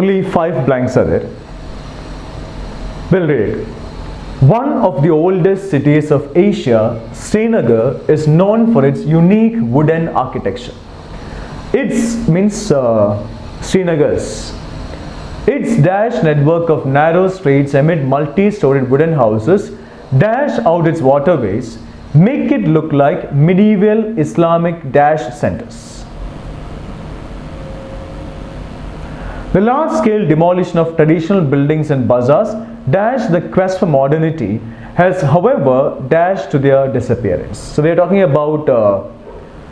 Only 5 blanks are there. We'll read it. One of the oldest cities of Asia, Srinagar, is known for its unique wooden architecture. Its means Srinagar's. Its dash network of narrow streets amid multi-storied wooden houses dash out its waterways, make it look like medieval Islamic dash centers. The large-scale demolition of traditional buildings and bazaars dash the quest for modernity has, however, dashed to their disappearance. So we are talking about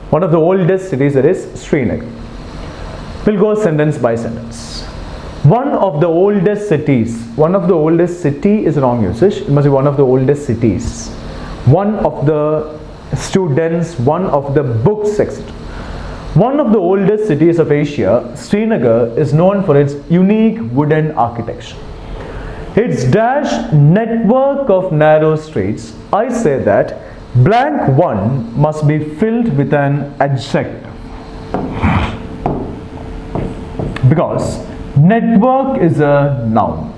one of the oldest cities, that is Srinagar. We'll go sentence by sentence. One of the oldest cities. One of the oldest city is wrong usage. It must be one of the oldest cities. One of the students, one of the books, etc. One of the oldest cities of Asia, Srinagar, is known for its unique wooden architecture. Its dash network of narrow streets, I say that blank one must be filled with an adjective. Because network is a noun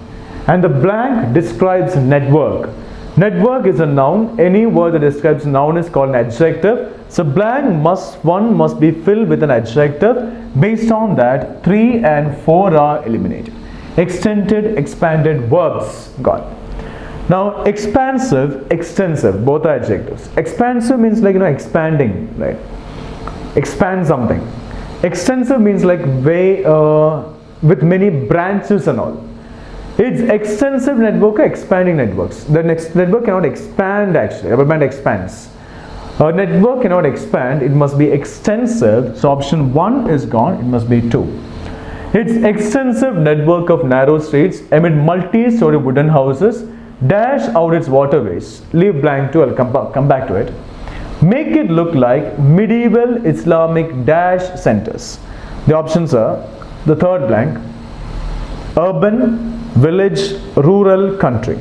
and the blank describes network. Network is a noun. Any word that describes a noun is called an adjective. So blank one must be filled with an adjective. Based on that, 3 and 4 are eliminated. Extended, expanded verbs gone. Now expansive, extensive, both are adjectives. Expansive means like expanding, right? Expand something. Extensive means like way with many branches and all. It's extensive network or expanding networks. The next network cannot expand actually. Rubber band expands. A network cannot expand. It must be extensive. So option 1 is gone. It must be 2. Its extensive network of narrow streets amid multi-story wooden houses dash out its waterways. Leave blank 2. I'll come back to it. Make it look like medieval Islamic dash centers. The options are the third blank: urban, village, rural, country.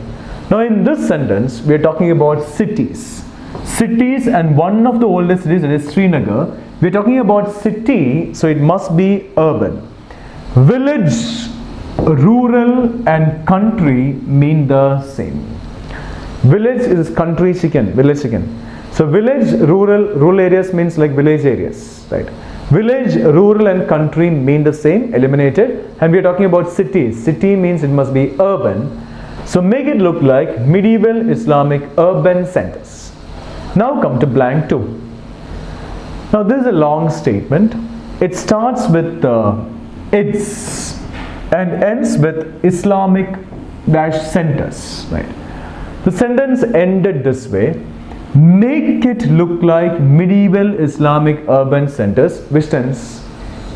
Now in this sentence we are talking about cities. Cities, and one of the oldest cities, that is Srinagar. We are talking about city, so it must be urban. Village, rural and country mean the same. Village is country chicken, village chicken. So village, rural areas means like village areas, right? Village, rural and country mean the same, eliminated. And we are talking about cities. City means it must be urban. So make it look like medieval Islamic urban centers. Now come to blank 2. Now this is a long statement. It starts with its and ends with Islamic dash centers, right? The sentence ended this way: make it look like medieval Islamic urban centers. Which tense?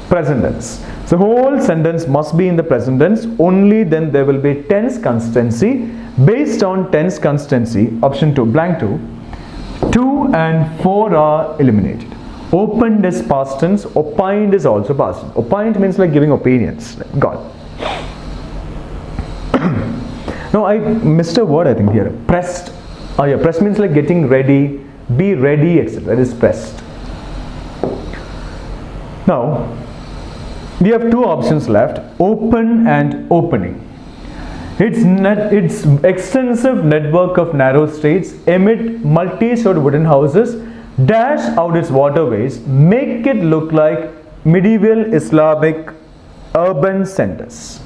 Present tense. So whole sentence must be in the present tense. Only then there will be tense consistency. Based on tense consistency, option 2, blank 2, 2 and 4 are eliminated. Opened is past tense. Opined is also past tense. Opined means like giving opinions. Gone. No, I missed a word I think here. Pressed. Oh yeah, press means like getting ready, be ready, etc. That is pressed. Now, we have 2 options left: open and opening. Its extensive network of narrow streets amid multi-stored wooden houses dash out its waterways, make it look like medieval Islamic urban centers.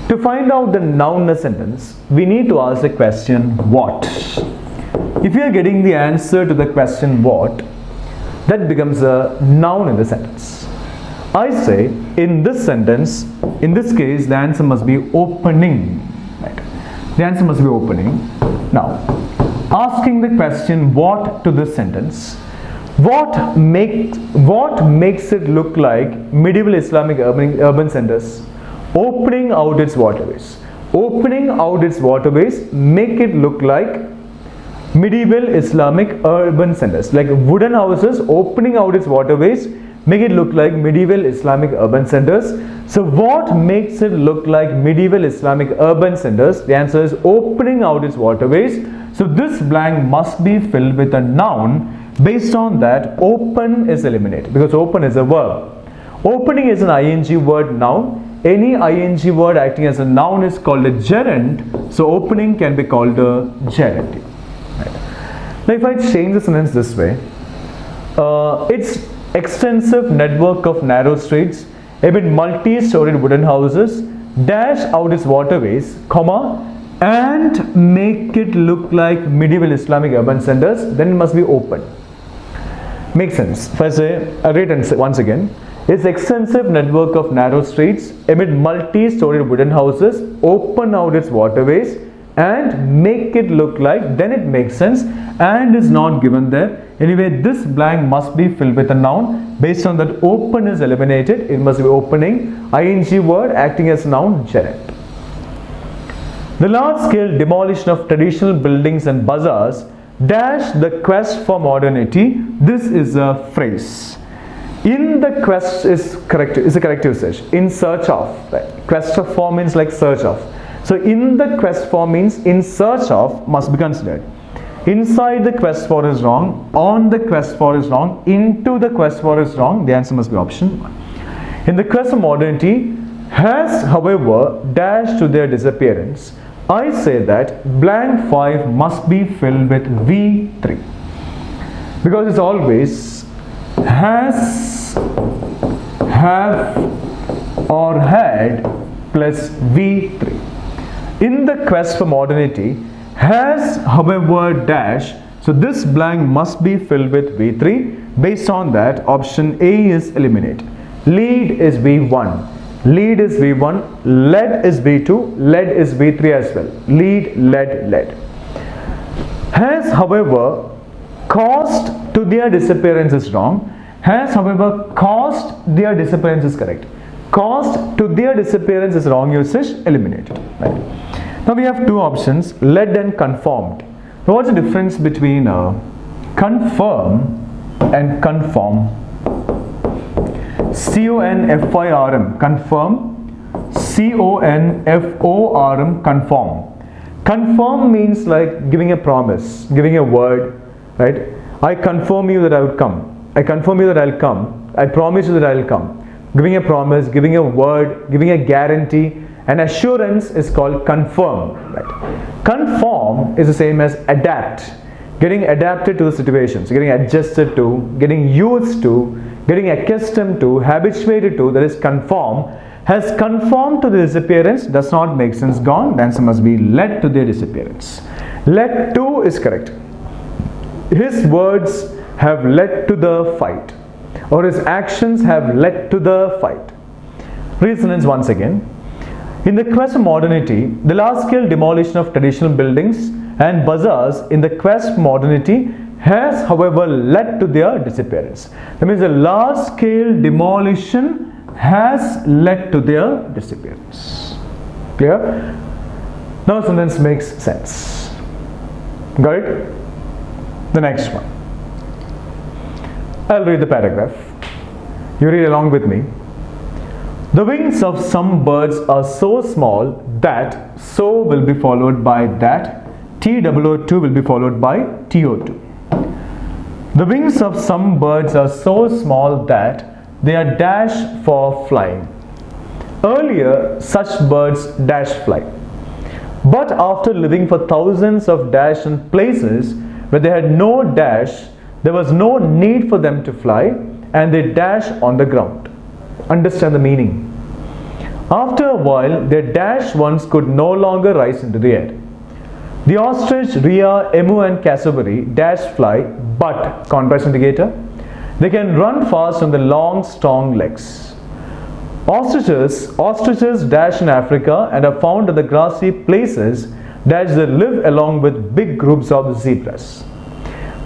To find out the noun in a sentence, we need to ask the question what. If you are getting the answer to the question what, that becomes a noun in the sentence. I say in this sentence, in this case, the answer must be opening. Right? The answer must be opening. Now, asking the question what to this sentence, what makes it look like medieval Islamic urban centers? Opening out its waterways. Opening out its waterways make it look like medieval Islamic urban centers. Like wooden houses opening out its waterways make it look like medieval Islamic urban centers. So what makes it look like medieval Islamic urban centers? The answer is opening out its waterways. So this blank must be filled with a noun. Based on that, open is eliminated because open is a verb. Opening is an ing word noun. Any ing word acting as a noun is called a gerund. So opening can be called a gerund. Right. Now if I change the sentence this way, its extensive network of narrow streets amid multi-storied wooden houses dash out its waterways, comma, and make it look like medieval Islamic urban centers, then it must be open. Makes sense. If I say, I read it once again. Its extensive network of narrow streets amid multi-storied wooden houses open out its waterways and make it look like, then it makes sense, and is not given there. Anyway, this blank must be filled with a noun. Based on that, open is eliminated. It must be opening, ing word acting as noun, gerund. The large-scale demolition of traditional buildings and bazaars dash the quest for modernity. This is a phrase. In the quest is a corrective usage. In search of. Right? Quest of for means like search of. So in the quest for means in search of must be considered. Inside the quest for is wrong. On the quest for is wrong. Into the quest for is wrong. The answer must be option 1. In the quest for modernity has, however, dashed to their disappearance. I say that blank 5 must be filled with V3 because it's always has, have, or had plus V3. In the quest for modernity, has, however, dash. So this blank must be filled with V3. Based on that, option A is eliminated. Lead is V1. Lead is V1, led is V2, led is V3 as well. Lead, led. Has, however, caused to their disappearance is wrong. Has, however, caused their disappearance is correct. Caused to their disappearance is wrong usage, eliminated. Right. Now we have two options, led and conformed. Now what's the difference between confirm and conform? C-O-N-F-I-R-M, confirm. C-O-N-F-O-R-M, conform. Conform means like giving a promise, giving a word, right? I confirm you that I would come. I confirm you that I'll come. I promise you that I'll come. Giving a promise, giving a word, giving a guarantee. An assurance is called confirm. Right? Conform is the same as adapt. Getting adapted to the situation, so getting adjusted to, getting used to, getting accustomed to, habituated to, that is conform. Has conformed to the disappearance does not make sense, gone. The answer must be led to their disappearance. Led to is correct. His words have led to the fight, or his actions have led to the fight. Reasons once again. In the quest for modernity, the large-scale demolition of traditional buildings and bazaars in the quest for modernity has, however, led to their disappearance. That means the large-scale demolition has led to their disappearance. Clear? Now sentence makes sense. Got it? The next one. I'll read the paragraph. You read along with me. The wings of some birds are so small that so will be followed by that, TOO2 will be followed by TO2. The wings of some birds are so small that they are dash for flying. Earlier, such birds dash fly. But after living for thousands of dash in places where they had no dash, there was no need for them to fly, and they dash on the ground. Understand the meaning. After a while, their dash ones could no longer rise into the air. The ostrich, rhea, emu and cassowary dash fly, but, contrast indicator, they can run fast on the long, strong legs. Ostriches dash in Africa and are found in the grassy places that they live along with big groups of zebras.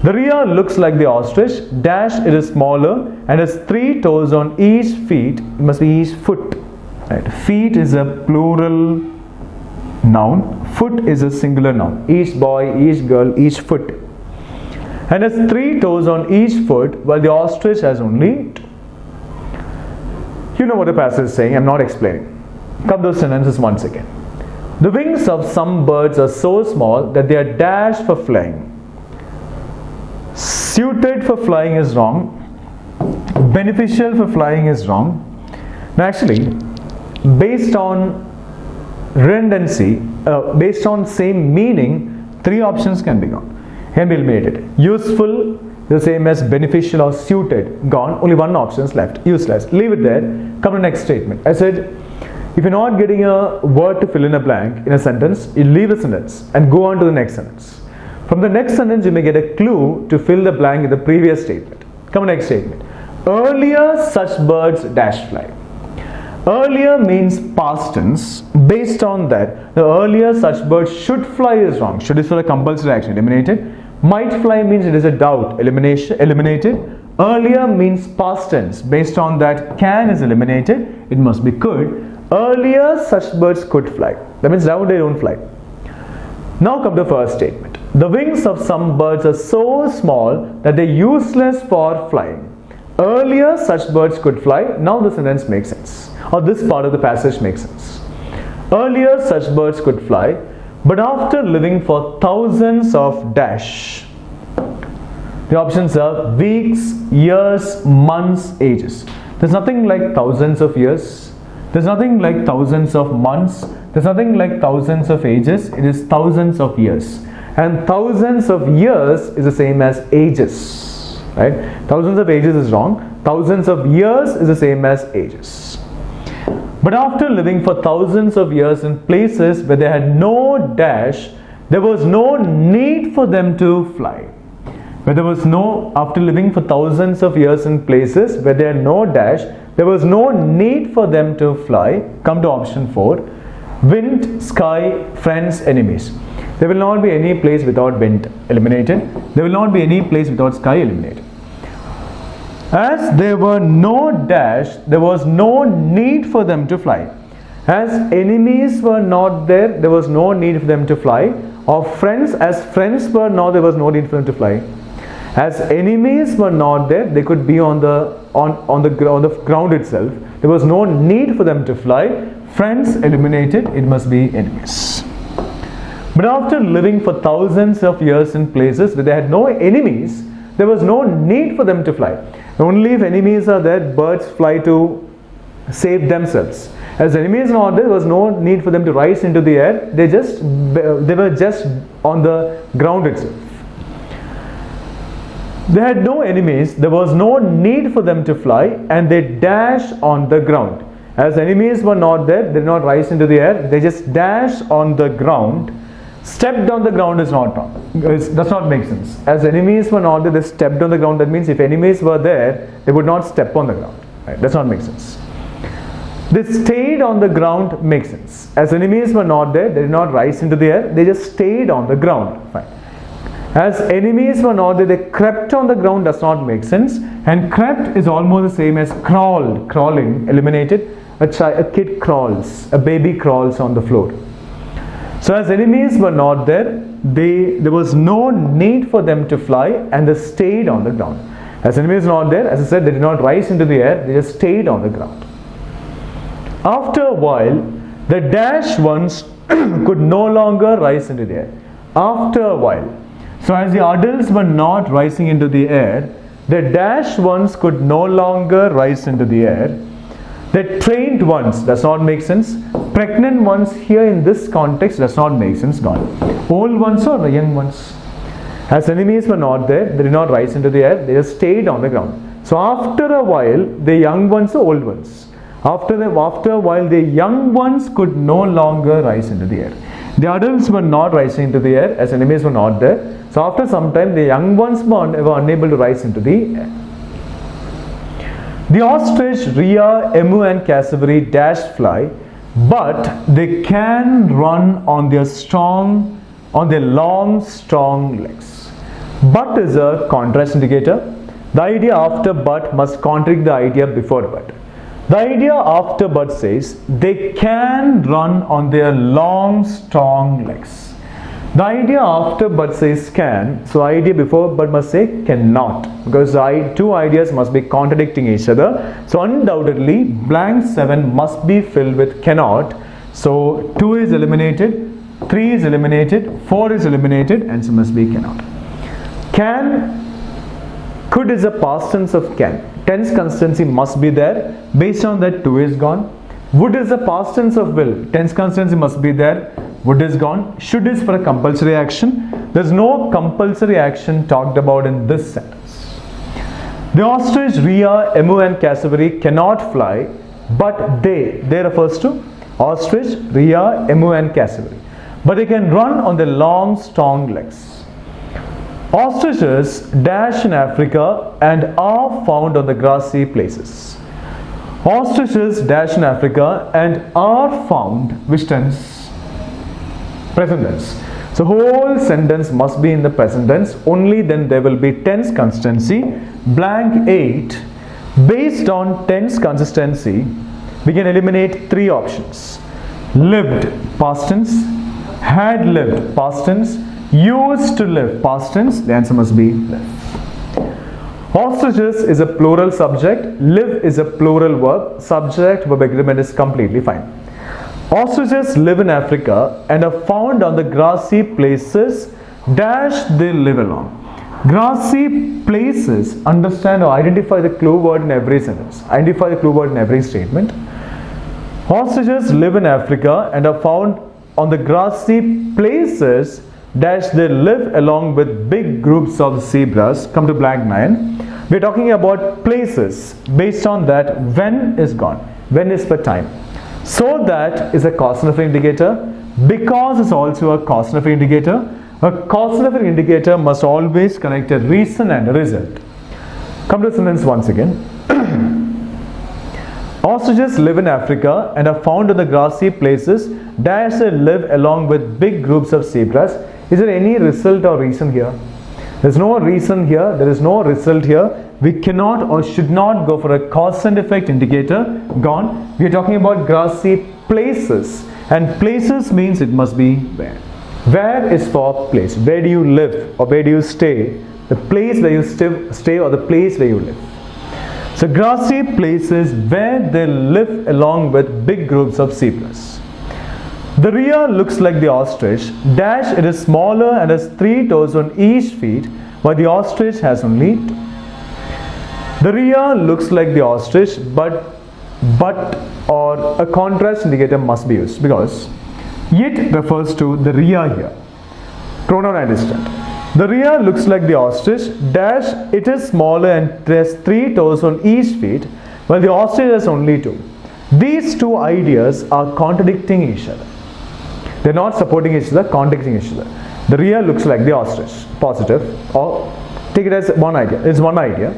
The rhea looks like the ostrich, dash it is smaller and has 3 toes on each feet, it must be each foot. Right. Feet is a plural noun, foot is a singular noun. Each boy, each girl, each foot. And has 3 toes on each foot, while the ostrich has only 2. You know what the passage is saying, I'm not explaining. Come those sentences once again. The wings of some birds are so small that they are dashed for flying. Suited for flying is wrong. Beneficial for flying is wrong. Now actually, based on redundancy, based on same meaning, 3 options can be gone. Can be eliminated. Useful, the same as beneficial or suited, gone. Only 1 option is left. Useless. Leave it there. Come to the next statement. I said, if you're not getting a word to fill in a blank in a sentence, you leave the sentence and go on to the next sentence. From the next sentence, you may get a clue to fill the blank in the previous statement. Come to the next statement. Earlier such birds dash fly. Earlier means past tense. Based on that, the earlier such birds should fly is wrong. Should is for a compulsory action, eliminated. Might fly means it is a doubt, eliminated. Earlier means past tense. Based on that, can is eliminated. It must be could. Earlier such birds could fly. That means now they don't fly. Now come to the first statement. The wings of some birds are so small that they're useless for flying. Earlier such birds could fly. Now the sentence makes sense, or this part of the passage makes sense. Earlier such birds could fly, but after living for thousands of dash. The options are weeks, years, months, ages. There's nothing like thousands of years. There's nothing like thousands of months. There's nothing like thousands of ages. It is thousands of years. And thousands of years is the same as ages. Right? Thousands of ages is wrong. Thousands of years is the same as ages. But after living for thousands of years in places where they had no dash, there was no need for them to fly. Where there was no, after living for thousands of years in places where there had no dash, there was no need for them to fly. Come to option 4. Wind, sky, friends, enemies. There will not be any place without wind, eliminated. There will not be any place without sky, eliminated. As there were no dash, there was no need for them to fly. As enemies were not there, there was no need for them to fly. Or friends, as friends were not, there was no need for them to fly. As enemies were not there, they could be on the ground itself. There was no need for them to fly. Friends, eliminated. It must be enemies. But after living for thousands of years in places where they had no enemies, there was no need for them to fly. Only if enemies are there, birds fly to save themselves. As enemies are not there, there was no need for them to rise into the air. They were just on the ground itself. They had no enemies. There was no need for them to fly, and they dash on the ground. As enemies were not there, they did not rise into the air. They just dash on the ground. Stepped on the ground is not wrong. It does not make sense. As enemies were not there, they stepped on the ground. That means if enemies were there, they would not step on the ground. Right? Does not make sense. They stayed on the ground makes sense. As enemies were not there, they did not rise into the air. They just stayed on the ground. Fine. As enemies were not there, they crept on the ground does not make sense. And crept is almost the same as crawled, crawling, eliminated. A kid crawls, a baby crawls on the floor. So as enemies were not there, there was no need for them to fly, and they stayed on the ground. As enemies were not there, as I said, they did not rise into the air, they just stayed on the ground. After a while, the dash ones could no longer rise into the air. After a while. So as the adults were not rising into the air, the dash ones could no longer rise into the air. The trained ones does not make sense. Pregnant ones here in this context does not make sense. Gone. Old ones or the young ones. As enemies were not there, they did not rise into the air. They just stayed on the ground. So after a while, the young ones or old ones. After a while, the young ones could no longer rise into the air. The adults were not rising into the air as enemies were not there. So after some time, the young ones were unable to rise into the air. The ostrich, rhea, emu and cassowary dash fly, but they can run on their long, strong legs. But is a contrast indicator. The idea after but must contradict the idea before but. The idea after but says they can run on their long, strong legs. The idea after but says can, so idea before but must say cannot, because two ideas must be contradicting each other. So undoubtedly blank 7 must be filled with cannot. So 2 is eliminated, 3 is eliminated, 4 is eliminated, and so must be cannot. Can Could is a past tense of can. Tense consistency must be there. Based on that, to is gone. Would is a past tense of will. Tense consistency must be there. Would is gone. Should is for a compulsory action. There is no compulsory action talked about in this sentence. The ostrich, rhea, emu and cassowary cannot fly, but they refers to ostrich, rhea, emu and cassowary. But they can run on their long, strong legs. Ostriches dash in Africa and are found on the grassy places. Ostriches dash in Africa and are found, which tense? Present tense. So whole sentence must be in the present tense, only then there will be tense consistency. Blank 8. Based on tense consistency, we can eliminate 3 options. Lived, past tense. Had lived, past tense. Used to live, past tense. The answer must be live. Ostriches is a plural subject. Live is a plural verb. Subject verb agreement is completely fine. Ostriches live in Africa and are found on the grassy places dash they live along. Grassy places, understand or identify the clue word in every sentence. Identify the clue word in every statement. Ostriches live in Africa and are found on the grassy places dash they live along with big groups of zebras. Come to blank 9. We are talking about places. Based on that, when is gone. When is for time. So that is a causative indicator. Because is also a causative indicator. A causative indicator must always connect a reason and a result. Come to the sentence once again. Ostriches live in Africa and are found in the grassy places dash they live along with big groups of zebras. Is there any result or reason here? There is no reason here. There is no result here. We cannot or should not go for a cause and effect indicator. Gone. We are talking about grassy places. And places means it must be where. Where is for place. Where do you live or where do you stay? The place where you stay or the place where you live. So grassy places where they live along with big groups of zebras. The rhea looks like the ostrich. Dash, it is smaller and has 3 toes on each feet, while the ostrich has only 2. The rhea looks like the ostrich, but or a contrast indicator must be used because it refers to the rhea here. Pronoun understand. The rhea looks like the ostrich. Dash, it is smaller and has 3 toes on each feet, while the ostrich has only 2. These 2 ideas are contradicting each other. They are not supporting each other, contradicting each other. The rhea looks like the ostrich, positive, or take it as one idea. It's one idea.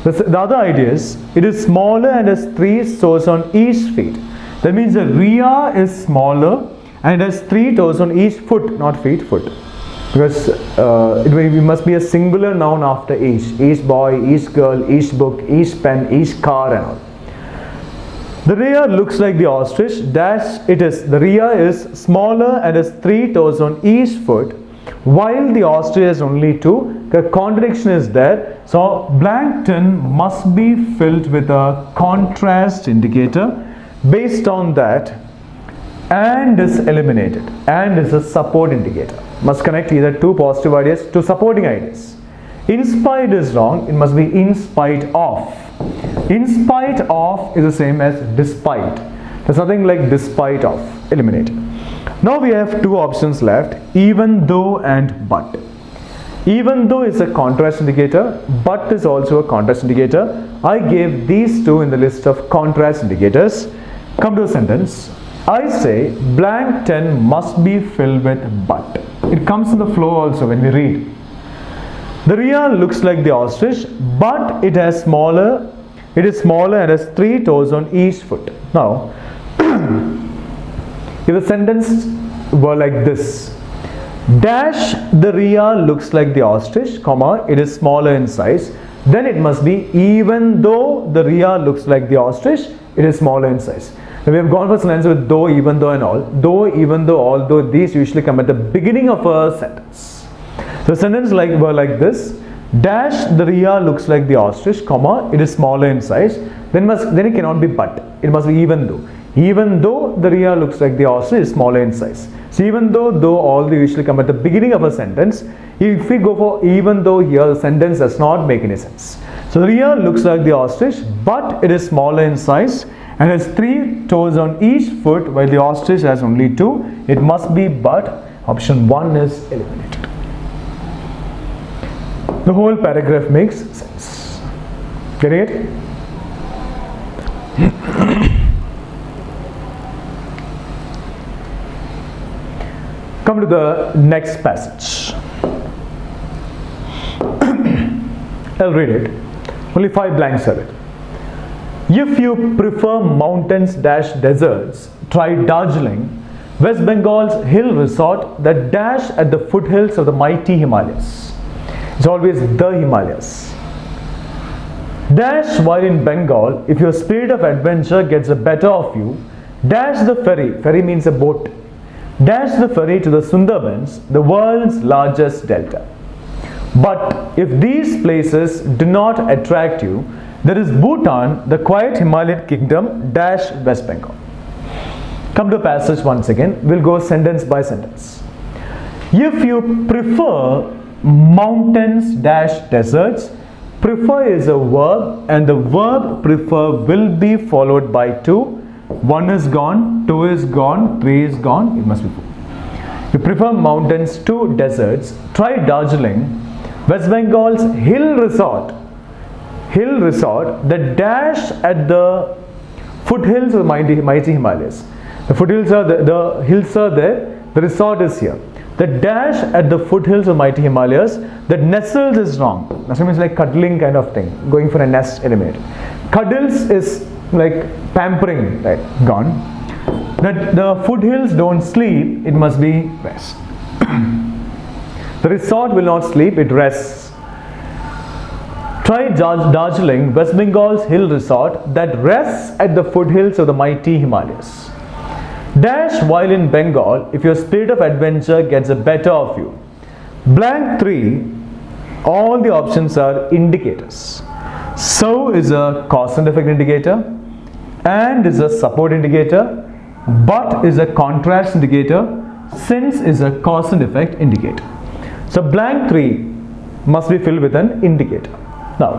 The other idea is, it is smaller and has 3 toes on each feet. That means the rhea is smaller and has 3 toes on each foot, not feet, foot. Because it must be a singular noun after each boy, each girl, each book, each pen, each car and all. The rhea looks like the ostrich. Dash, it is. The rhea is smaller and has 3 toes on each foot, while the ostrich has only 2. The contradiction is there. So blank 10 must be filled with a contrast indicator. Based on that, and is eliminated. And is a support indicator. Must connect either 2 positive ideas to supporting ideas. In spite is wrong. It must be in spite of. In spite of is the same as despite. There's nothing like despite of. Eliminated. Now we have 2 options left. Even though and but. Even though is a contrast indicator, but is also a contrast indicator. I gave these 2 in the list of contrast indicators. Come to a sentence. I say blank 10 must be filled with but. It comes in the flow also when we read. The rhea looks like the ostrich, but it is smaller and has 3 toes on each foot. Now, if the sentence were like this, dash the rhea looks like the ostrich, comma, it is smaller in size, then it must be even though the rhea looks like the ostrich, it is smaller in size. Now we have gone for sentence with though, even though and all. Though, even though, although, these usually come at the beginning of a sentence. So sentence were like this. Dash the rhea looks like the ostrich, comma, it is smaller in size. Then it cannot be but. It must be even though. Even though the rhea looks like the ostrich is smaller in size. So even though all they usually come at the beginning of a sentence, if we go for even though, here the sentence does not make any sense. So the deer looks like the ostrich, but it is smaller in size and has 3 toes on each foot, while the ostrich has only 2. It must be but. Option 1 is eliminated. The whole paragraph makes sense. Getting it? Come to the next passage. I'll read it. Only 5 blanks are it. If you prefer mountains - deserts, try Darjeeling, West Bengal's hill resort that dash at the foothills of the mighty Himalayas. It's always the Himalayas. Dash while in Bengal, if your spirit of adventure gets the better of you, dash the ferry means a boat, dash the ferry to the Sundarbans, the world's largest delta. But if these places do not attract you, there is Bhutan, the quiet Himalayan kingdom, dash West Bengal. Come to the passage once again. We'll go sentence by sentence. If you prefer mountains - deserts, prefer is a verb, and the verb prefer will be followed by 2. 1 is gone, 2 is gone, 3 is gone, it must be 4. You prefer mountains to deserts, try Darjeeling, West Bengal's hill resort that dash at the foothills of the mighty Himalayas. The foothills are the hills are there, the resort is here. The dash at the foothills of mighty Himalayas, that nestles is wrong. Nestle means like cuddling kind of thing, going for a nest, eliminate. Cuddles is like pampering, right? Gone. That the foothills don't sleep, it must be rest. The resort will not sleep, it rests. Try Darjeeling, West Bengal's hill resort that rests at the foothills of the mighty Himalayas. Dash while in Bengal, if your spirit of adventure gets the better of you. Blank 3, all the options are indicators. So is a cause and effect indicator, and is a support indicator, but is a contrast indicator, since is a cause and effect indicator. So blank 3 must be filled with an indicator. Now,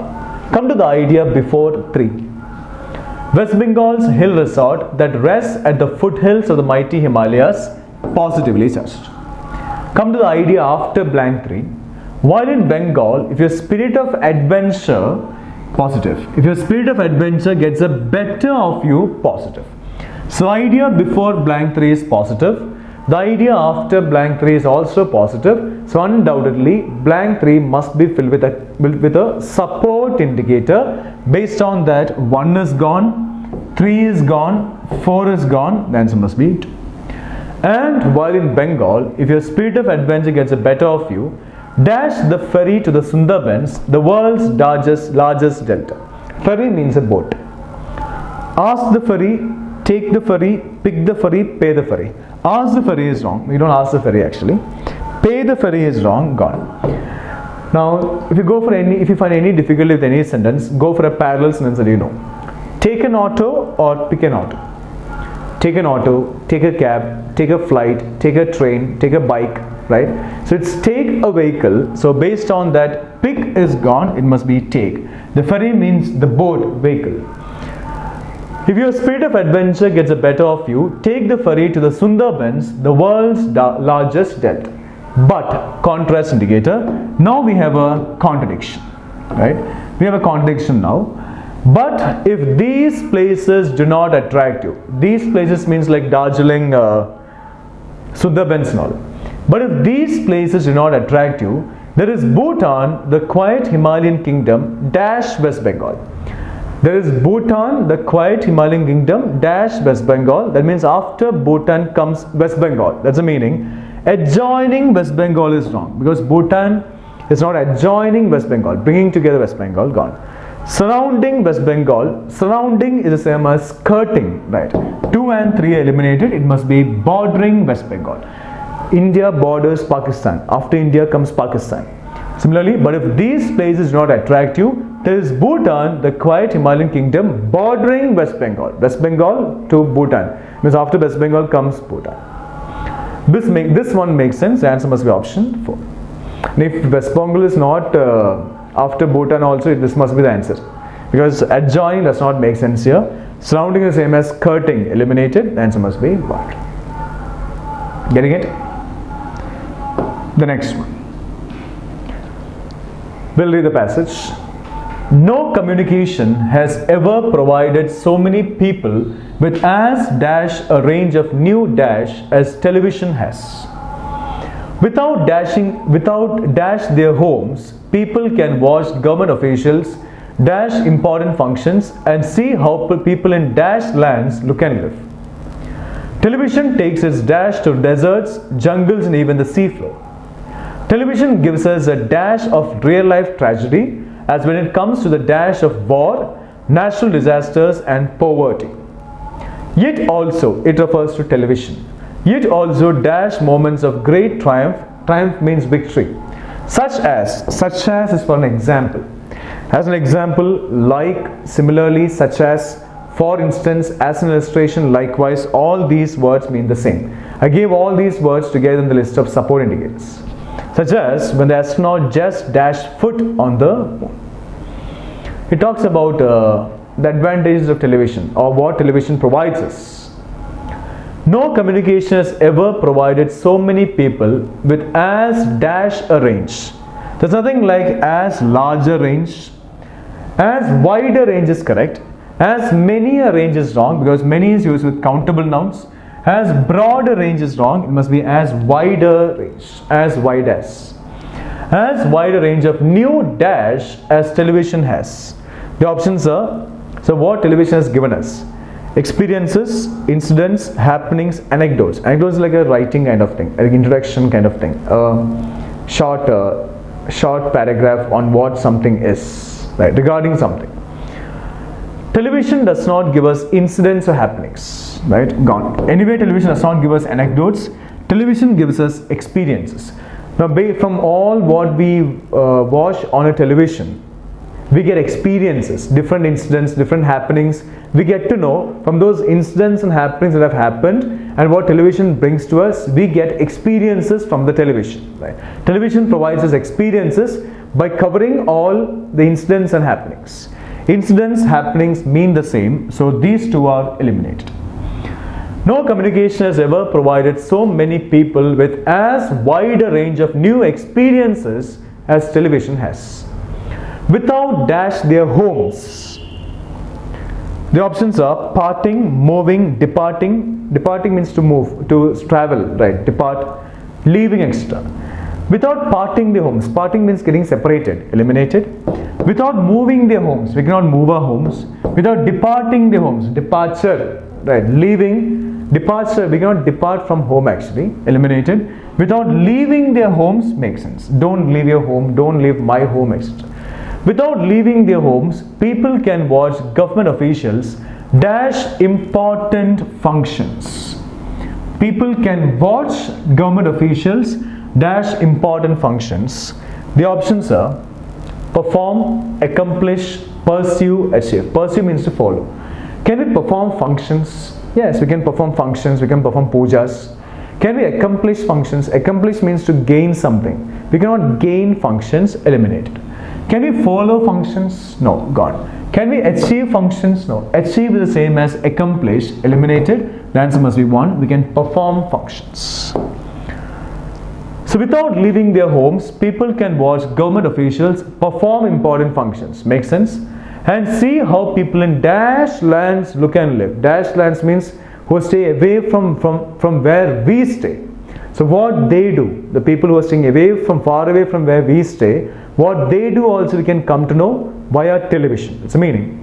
come to the idea before 3. West Bengal's hill resort that rests at the foothills of the mighty Himalayas, positively charged. Come to the idea after blank 3. While in Bengal, if your spirit of adventure, positive. If your spirit of adventure gets the better of you, positive. So idea before blank 3 is positive. The idea after blank 3 is also positive. So undoubtedly, blank 3 must be filled with a support indicator. Based on that, 1 is gone, 3 is gone, 4 is gone, the answer must be 2. And while in Bengal, if your spirit of adventure gets the better of you, dash the ferry to the Sundarbans, the world's largest delta. Ferry means a boat. Ask the ferry, take the ferry, pick the ferry, pay the ferry. Ask the ferry is wrong. We don't ask the ferry actually. Pay the ferry is wrong, gone. Now, if you find any difficulty with any sentence, go for a parallel sentence that you know. Take an auto or pick an auto. Take an auto, take a cab, take a flight, take a train, take a bike, right? So it's take a vehicle. So based on that, pick is gone, it must be take. The ferry means the boat, vehicle. If your spirit of adventure gets the better of you, take the ferry to the Sundarbans, the world's largest delta. But, contrast indicator, now we have a contradiction, right? We have a contradiction now. But if these places do not attract you, these places means like Darjeeling, Sundarbans and all. But if these places do not attract you, there is Bhutan, the quiet Himalayan kingdom, dash West Bengal. There is Bhutan, the quiet Himalayan kingdom, dash West Bengal. That means after Bhutan comes West Bengal. That's the meaning. Adjoining West Bengal is wrong, because Bhutan is not adjoining West Bengal. Bringing together West Bengal, gone. Surrounding West Bengal, surrounding is the same as skirting, right? 2 and 3 are eliminated. It must be bordering West Bengal. India borders Pakistan. After India comes Pakistan. Similarly, but if these places do not attract you, there is Bhutan, the quiet Himalayan kingdom, bordering West Bengal. West Bengal to Bhutan. Means after West Bengal comes Bhutan. This one makes sense. The answer must be option 4. And if West Bengal is not after Bhutan also, this must be the answer, because adjoining does not make sense here. Surrounding is the same as skirting, eliminated. The answer must be 1. Getting it? The next one. We'll read the passage. No communication has ever provided so many people with as dash a range of new dash as television has. Without dash their homes, people can watch government officials dash important functions and see how people in dash lands look and live. Television takes its dash to deserts, jungles, and even the seafloor. Television gives us a dash of real life tragedy, as when it comes to the dash of war, natural disasters, and poverty. Yet also it refers to television. Yet also dash moments of great triumph. Triumph means victory. Such as is for an example. As an example, like, similarly, such as, for instance, as an illustration, likewise, all these words mean the same. I gave all these words together in the list of support indicators. Such as when the astronaut just dashed foot on the moon. It talks about the advantages of television, or what television provides us. No communication has ever provided so many people with as dash a range. There's nothing like as larger range. As wider range is correct. As many a range is wrong, because many is used with countable nouns. As broader range is wrong. It must be as wider range. As wide as. As wider range of new dash as television has. The options are, so what television has given us? Experiences, incidents, happenings, anecdotes. Anecdotes is like a writing kind of thing, like introduction kind of thing. Short paragraph on what something is, right, regarding something. Television does not give us incidents or happenings, right? Gone. Anyway, television does not give us anecdotes. Television gives us experiences. Now, from all what we watch on a television, we get experiences, different incidents, different happenings. We get to know from those incidents and happenings that have happened, and what television brings to us, we get experiences from the television. Right? Television provides us experiences by covering all the incidents and happenings. Incidents, happenings mean the same, so these two are eliminated. No communication has ever provided so many people with as wide a range of new experiences as television has. Without dash their homes. The options are parting, moving, departing. Departing means to move, to travel, right? Depart, leaving, etc. Without parting their homes. Parting means getting separated, eliminated. Without moving their homes. We cannot move our homes. Without departing their homes. Departure, right? Leaving, departure. We cannot depart from home actually, eliminated. Without leaving their homes makes sense. Don't leave your home, don't leave my home, etc. Without leaving their homes, people can watch government officials dash important functions. People can watch government officials dash important functions. The options are perform, accomplish, pursue, achieve. Pursue means to follow. Can we perform functions? Yes, we can perform functions. We can perform pujas. Can we accomplish functions? Accomplish means to gain something. We cannot gain functions, eliminated. Can we follow functions? No, gone. Can we achieve functions? No. Achieve is the same as accomplish, eliminated. The answer must be 1. We can perform functions. So without leaving their homes, people can watch government officials perform important functions. Make sense? And see how people in dash lands look and live. Dash lands means who stay away from where we stay. So what they do, the people who are staying far away from where we stay, what they do also we can come to know via television. It's a meaning.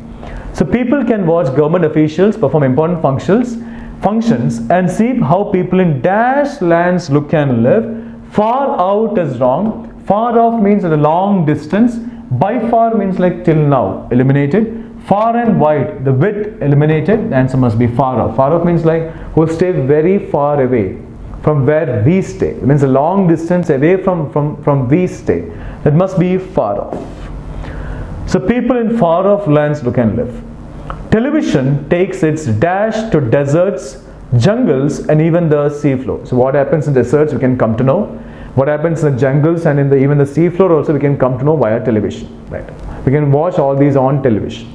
So people can watch government officials perform important functions and see how people in dash lands look and live. Far out is wrong. Far off means at a long distance. By far means like till now, eliminated. Far and wide, the width eliminated. The answer must be far off. Far off means like who stay very far away from where we stay. It means a long distance away from we stay. That must be far off. So people in far off lands look and live. Television takes its dash to deserts, jungles, and even the seafloor. So what happens in deserts we can come to know. What happens in the jungles and in even the seafloor also we can come to know via television. Right? We can watch all these on television.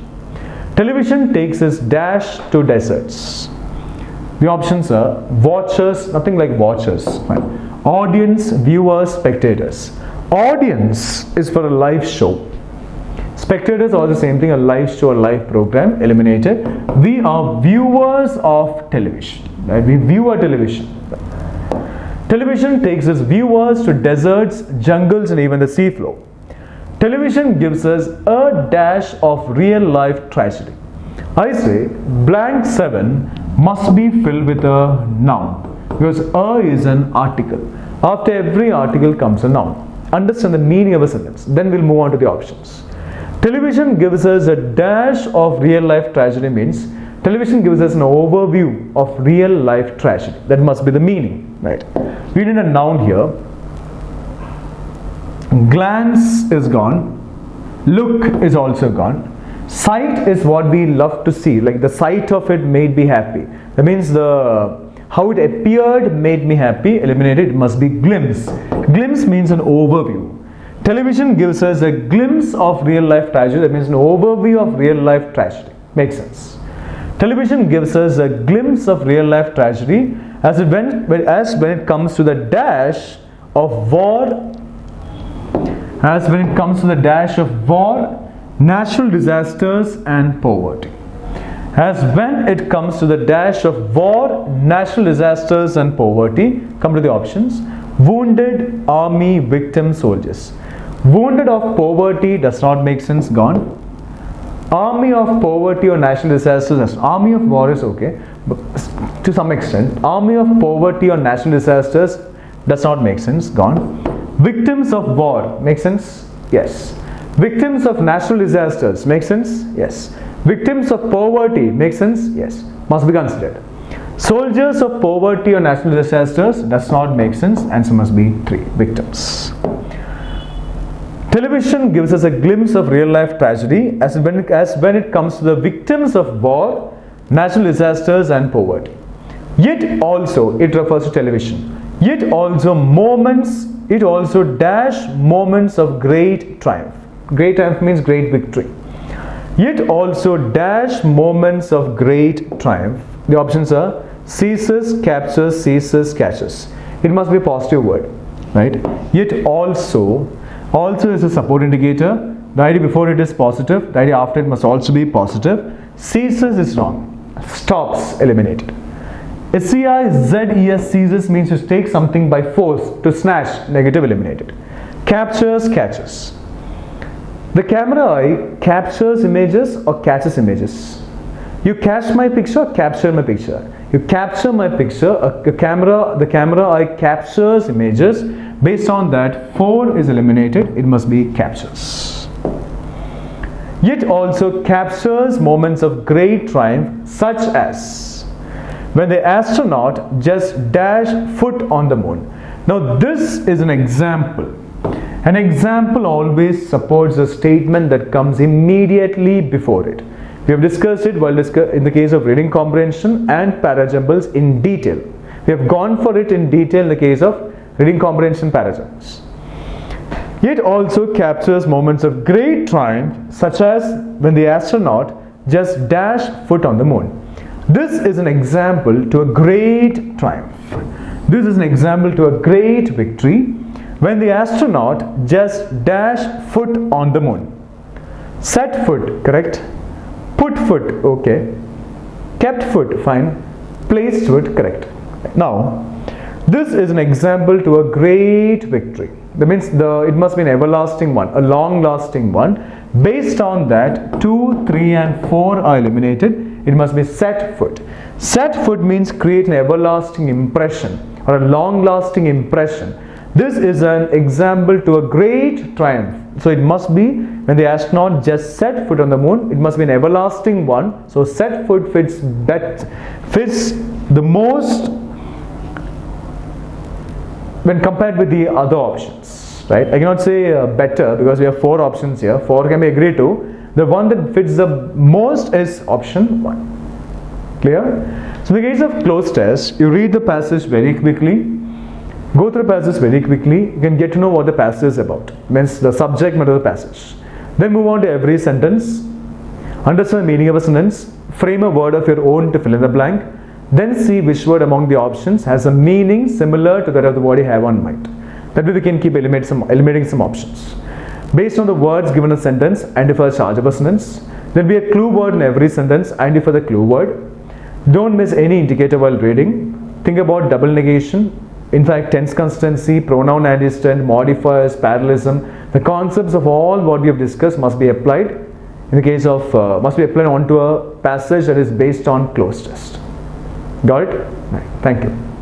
Television takes us dash to deserts. The options are watchers, nothing like watchers. Right? Audience, viewers, spectators. Audience is for a live show. Spectators are the same thing, a live show, a live program, eliminated. We are viewers of television. Right? We view our television. Television takes us viewers to deserts, jungles, and even the seafloor. Television gives us a dash of real life tragedy. I say blank 7 must be filled with a noun because a is an article. After every article comes a noun. Understand the meaning of a sentence. Then we'll move on to the options. Television gives us a dash of real life tragedy means television gives us an overview of real life tragedy. That must be the meaning, right? We need a noun here. Glance is gone. Look is also gone. Sight is what we love to see. Like the sight of it made me happy. That means how it appeared made me happy. Eliminated. It must be glimpse. Glimpse means an overview. Television gives us a glimpse of real life tragedy. That means an overview of real life tragedy. Makes sense. Television gives us a glimpse of real life tragedy as when it comes to the dash of war, natural disasters and poverty. As when it comes to the dash of war, natural disasters and poverty, come to the options. Wounded, army, victim, soldiers. Wounded of poverty does not make sense, gone. Army of poverty or national disasters, army of war is okay, but to some extent. Army of poverty or national disasters does not make sense, gone. Victims of war, make sense? Yes. Victims of natural disasters, make sense? Yes. Victims of poverty, make sense? Yes. Must be considered. Soldiers of poverty or national disasters does not make sense. Answer must be 3. Victims. Television gives us a glimpse of real life tragedy as when it comes to the victims of war, natural disasters and poverty. Yet also, it refers to television. Yet also dash moments of great triumph. Great triumph means great victory. Yet also dash moments of great triumph. The options are seizes, captures, seizes, catches. It must be a positive word, right? Yet also is a support indicator. The idea before it is positive. The idea after it must also be positive. Seizes is wrong. Stops, eliminated. SEIZES, seizes means to take something by force, to snatch, negative, eliminated. Captures, catches. The camera eye captures images or catches images. You catch my picture, capture my picture. You capture my picture, the camera eye captures images. Based on that, 4 is eliminated. It must be captures. Yet also captures moments of great triumph, such as when the astronaut just dashed foot on the moon. Now this is an example. An example always supports a statement that comes immediately before it. We have discussed it in the case of reading comprehension and parajumbles in detail. We have gone for it in detail in the case of reading comprehension parajumbles. Yet also captures moments of great triumph, such as when the astronaut just dashed foot on the moon. This is an example to a great triumph. This is an example to a great victory when the astronaut just dashed foot on the moon. Set foot, correct. Put foot, okay. Kept foot, fine. Placed foot, correct. Now, this is an example to a great victory. That means it must be an everlasting one, a long-lasting one. Based on that, 2, 3 and 4 are eliminated. It must be set foot. Set foot means create an everlasting impression or a long-lasting impression. This is an example to a great triumph. So it must be when the astronaut just set foot on the moon, it must be an everlasting one. So set foot fits the most when compared with the other options, right? I cannot say better because we have 4 options here. 4 can be agreed to. The one that fits the most is option 1. Clear? So in the case of cloze test, you read the passage very quickly, go through the passage very quickly, you can get to know what the passage is about, means the subject matter of the passage. Then move on to every sentence, understand the meaning of a sentence, frame a word of your own to fill in the blank, then see which word among the options has a meaning similar to that of the word you have on mind. That way we can keep eliminating some options. Based on the words given in a sentence, identify the charge of a sentence. There will be a clue word in every sentence, identify the clue word. Don't miss any indicator while reading. Think about double negation, in fact tense consistency, pronoun antecedent, modifiers, parallelism. The concepts of all what we have discussed must be applied in the case of must be applied onto a passage that is based on cloze test. Got it? Right. Thank you.